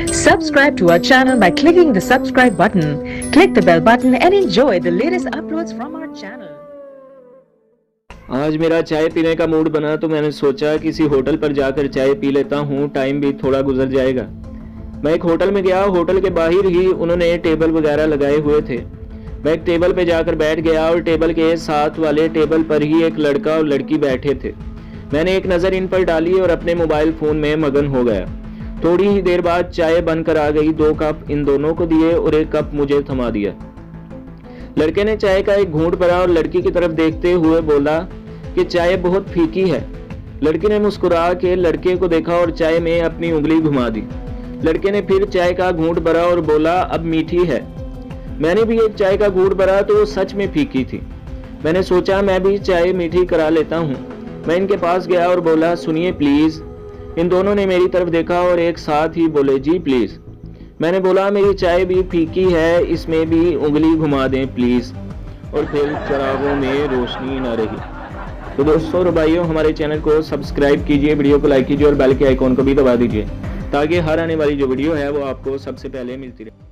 Subscribe to our channel by clicking the subscribe button. Click the bell button and enjoy the latest uploads from our channel. आज मेरा चाय पीने का mood बना तो मैंने सोचा किसी होटल पर जाकर चाय पी लेता हूँ, टाइम भी थोड़ा गुजर जाएगा। मैं एक होटल में गया। होटल के बाहर ही उन्होंने टेबल वगैरह लगाए हुए थे। मैं एक टेबल पे जाकर बैठ गया और टेबल के साथ वाले टेबल पर ही एक लड़का और लड़की बैठे थे। मैंने एक नज़र इन पर डाली और अपने मोबाइल फ़ोन में मगन हो गया। थोड़ी ही देर बाद चाय बनकर आ गई। 2 कप इन दोनों को दिए और 1 कप मुझे थमा दिया। लड़के ने चाय का एक घूंट भरा और लड़की की तरफ देखते हुए बोला कि चाय बहुत फीकी है। लड़की ने मुस्कुरा के लड़के को देखा और चाय में अपनी उंगली घुमा दी। लड़के ने फिर चाय का घूंट भरा और बोला, अब मीठी है। मैंने भी एक चाय का घूंट भरा तो वो सच में फीकी थी। मैंने सोचा मैं भी चाय मीठी करा लेता हूँ। मैं इनके पास गया और बोला, सुनिए प्लीज। इन दोनों ने मेरी तरफ देखा और एक साथ ही बोले, जी प्लीज। मैंने बोला, मेरी चाय भी फीकी है, इसमें भी उंगली घुमा दें प्लीज। और फिर चिरागों में रोशनी न रही। तो दोस्तों और भाइयों, हमारे चैनल को सब्सक्राइब कीजिए, वीडियो को लाइक कीजिए और बेल के आइकॉन को भी दबा दीजिए ताकि हर आने वाली जो वीडियो है वो आपको सबसे पहले मिलती रहे।